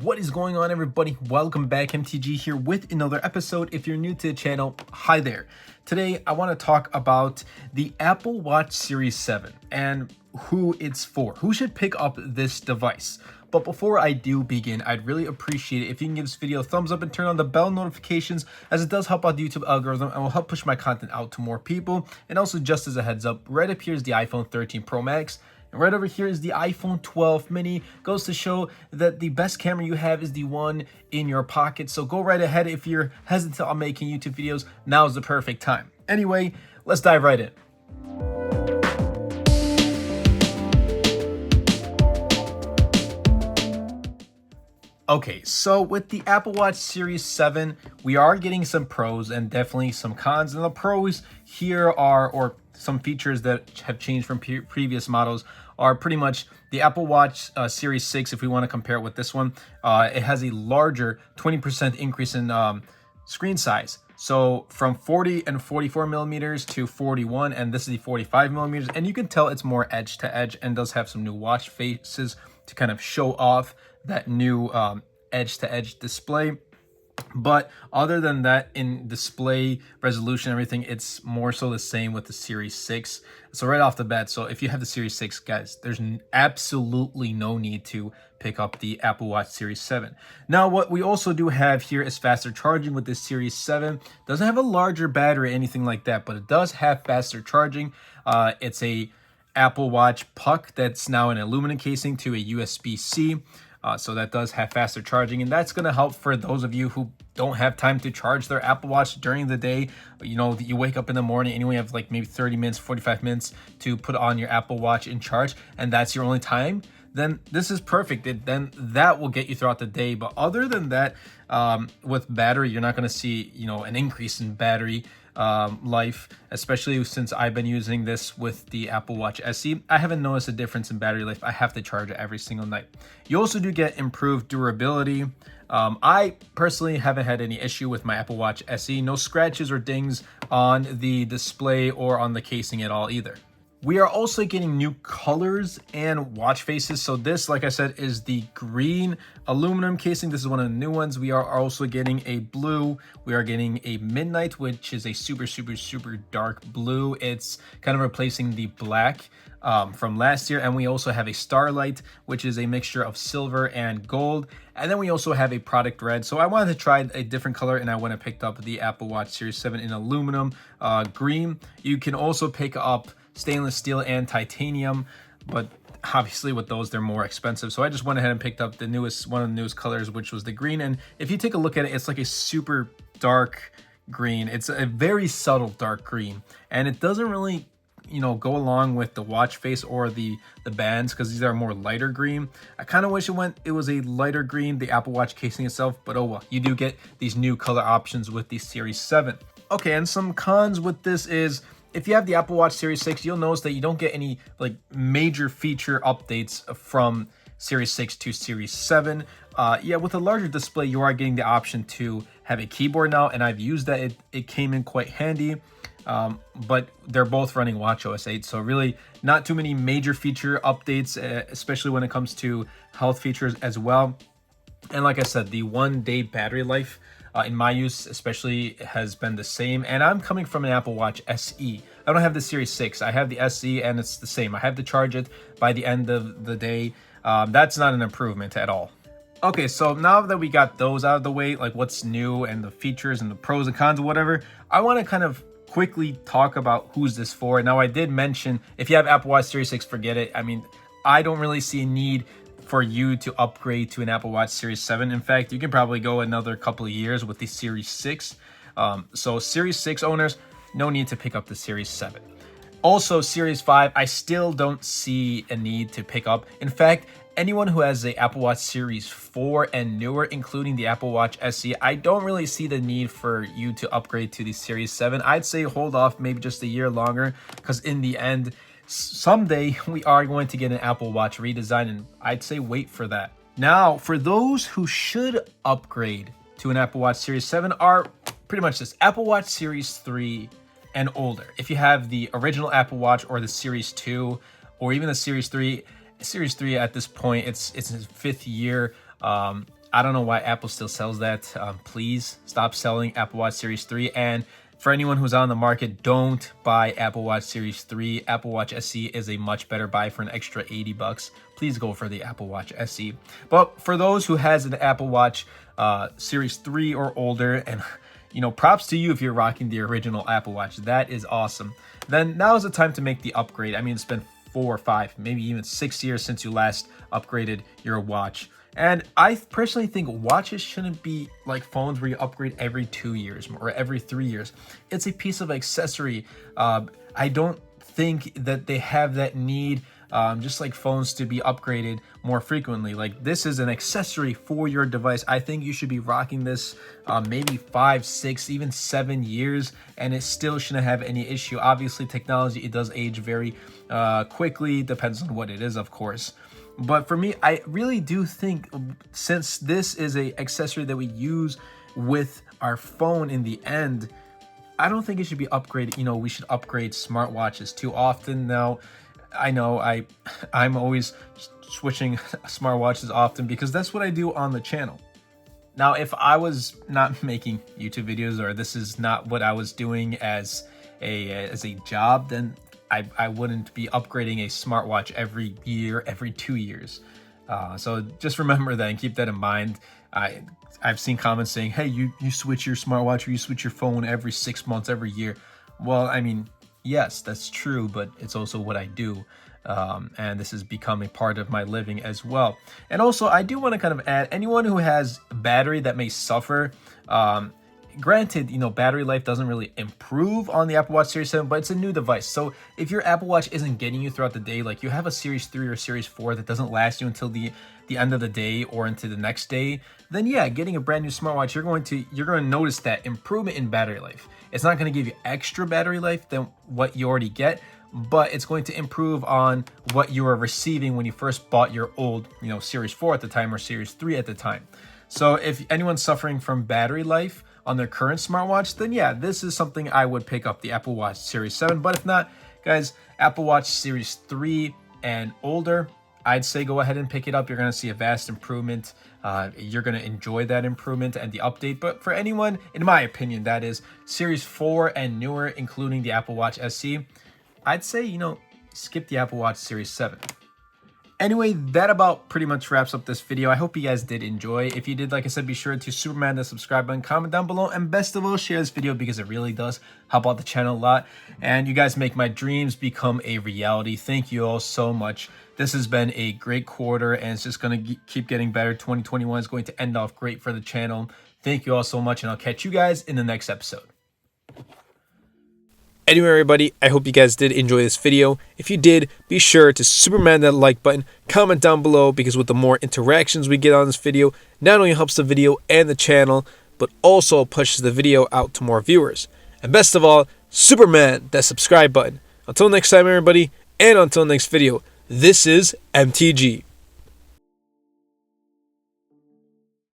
What is going on, everybody? Welcome back. MTG here with another episode. If you're new to the channel, hi there. Today I want to talk about the Apple Watch Series 7 and who it's for, who should pick up this device. But before I do begin, I'd really appreciate it if you can give this video a thumbs up and turn on the bell notifications, as it does help out the YouTube algorithm and will help push my content out to more people. And also, just as a heads up, right up here is the iPhone 13 Pro Max. And right over here is the iPhone 12 mini. Goes to show that the best camera you have is the one in your pocket. So go right ahead. If you're hesitant on making YouTube videos, now is the perfect time. Anyway, let's dive right in. Okay, so with the Apple Watch Series 7, we are getting some pros and definitely some cons. And the pros here are, or some features that have changed from previous models, are pretty much the Apple Watch Series 6. If we want to compare it with this one, it has a larger 20% increase in screen size. So from 40 and 44 millimeters to 41, and this is the 45 millimeters. And you can tell it's more edge to edge and does have some new watch faces to kind of show off that new edge to edge display. But other than that, in display resolution, everything, it's more so the same with the Series 6. So right off the bat, so if you have the Series 6, guys, there's absolutely no need to pick up the Apple Watch Series 7. Now, what we also do have here is faster charging with this Series 7. Doesn't have a larger battery or anything like that, but it does have faster charging. It's a Apple Watch puck that's now an aluminum casing to a USB-C. So that does have faster charging, and that's going to help for those of you who don't have time to charge their Apple Watch during the day. You know, you wake up in the morning and you only have like maybe 30 minutes, 45 minutes to put on your Apple Watch and charge, and that's your only time. Then this is perfect. Then that will get you throughout the day. But other than that, with battery, you're not going to see, you know, an increase in battery life, especially since I've been using this with the Apple Watch SE. I haven't noticed a difference in battery life. I have to charge it every single night. You also do get improved durability. I personally haven't had any issue with my Apple Watch SE. No scratches or dings on the display or on the casing at all either. We are also getting new colors and watch faces. So this, like I said, is the green aluminum casing. This is one of the new ones. We are also getting a blue. We are getting a midnight, which is a super dark blue. It's kind of replacing the black from last year. And we also have a starlight, which is a mixture of silver and gold. And then we also have a product red. So I wanted to try a different color, and I went and picked up the Apple Watch Series 7 in aluminum green. You can also pick up stainless steel and titanium, but obviously with those they're more expensive. So I just went ahead and picked up the newest, one of the newest colors, which was the green. And if you take a look at it, it's like a super dark green. It's a very subtle dark green, and it doesn't really, you know, go along with the watch face or the bands, because these are more lighter green. I kind of wish it was a lighter green, the Apple Watch casing itself, but oh well. You do get these new color options with the Series 7. Okay, and some cons with this is, if you have the Apple Watch Series 6, you'll notice that you don't get any like major feature updates from Series 6 to Series 7. Yeah, with a larger display, you are getting the option to have a keyboard now, and I've used that. It came in quite handy. But they're both running watchOS 8, so really not too many major feature updates, especially when it comes to health features as well. And like I said, the 1-day battery life in my use especially has been the same. And I'm coming from an Apple Watch SE. I don't have the Series 6. I have the SE, and it's the same. I have to charge it by the end of the day. That's not an improvement at all. Okay, so now that we got those out of the way, like what's new and the features and the pros and cons or whatever, I want to kind of quickly talk about who's this for. Now, I did mention, if you have Apple Watch Series 6, forget it. I mean, I don't really see a need for you to upgrade to an Apple Watch Series 7. In fact, you can probably go another couple of years with the Series 6. So Series 6 owners, no need to pick up the Series 7. Also, Series 5, I still don't see a need to pick up. In fact, anyone who has the Apple Watch Series 4 and newer, including the Apple Watch SE, I don't really see the need for you to upgrade to the Series 7. I'd say hold off maybe just a year longer, because in the end, someday we are going to get an Apple Watch redesign, and I'd say wait for that. Now, for those who should upgrade to an Apple Watch Series 7 are pretty much this: Apple Watch Series 3 and older. If you have the original Apple Watch or the Series 2 or even the Series 3 at this point, it's its 5th year. I don't know why Apple still sells that. Please stop selling Apple Watch Series 3. And for anyone who's on the market, don't buy Apple Watch Series 3. Apple Watch SE is a much better buy for an extra $80. Please go for the Apple Watch SE. But for those who has an Apple Watch Series 3 or older, and props to you if you're rocking the original Apple Watch. That is awesome. Then now is the time to make the upgrade. I mean, it's been 4 or 5, maybe even 6 years since you last upgraded your watch. And I personally think watches shouldn't be like phones where you upgrade every 2 years or every 3 years. It's a piece of accessory. I don't think that they have that need, just like phones, to be upgraded more frequently. Like, this is an accessory for your device. I think you should be rocking this maybe 5, 6, even 7 years, and it still shouldn't have any issue. Obviously, technology, it does age very quickly. Depends on what it is, of course. But for me, I really do think, since this is a accessory that we use with our phone in the end, I don't think it should be upgraded. We should upgrade smartwatches too often. Now, I know I'm always switching smartwatches often because that's what I do on the channel. Now, if I was not making YouTube videos, or this is not what I was doing as a job, then I wouldn't be upgrading a smartwatch every year, every 2 years. So just remember that and keep that in mind. I've seen comments saying, hey, you switch your smartwatch or you switch your phone every 6 months, every year. Well, I mean, yes, that's true, but it's also what I do. And this has become a part of my living as well. And also, I do want to kind of add, anyone who has battery that may suffer, granted, battery life doesn't really improve on the Apple Watch Series 7, but it's a new device. So if your Apple Watch isn't getting you throughout the day, like you have a Series 3 or Series 4 that doesn't last you until the end of the day or into the next day, then yeah, getting a brand new smartwatch, you're going to notice that improvement in battery life. It's not going to give you extra battery life than what you already get, but it's going to improve on what you were receiving when you first bought your old, Series 4 at the time or Series 3 at the time. So if anyone's suffering from battery life on their current smartwatch, then yeah, this is something I would pick up, the Apple Watch Series 7. But if not, guys, Apple Watch Series 3 and older, I'd say go ahead and pick it up. You're going to see a vast improvement. You're going to enjoy that improvement and the update. But for anyone, in my opinion, that is Series 4 and newer, including the Apple Watch SE, I'd say, skip the Apple Watch Series 7. Anyway, that about pretty much wraps up this video. I hope you guys did enjoy. If you did, like I said, be sure to Superman the subscribe button, comment down below, and best of all, share this video because it really does help out the channel a lot. And you guys make my dreams become a reality. Thank you all so much. This has been a great quarter, and it's just going to keep getting better. 2021 is going to end off great for the channel. Thank you all so much, and I'll catch you guys in the next episode. Anyway, everybody, I hope you guys did enjoy this video. If you did, be sure to Superman that like button, comment down below, because with the more interactions we get on this video, not only helps the video and the channel, but also pushes the video out to more viewers. And best of all, Superman that subscribe button. Until next time, everybody, and until next video, this is MTG.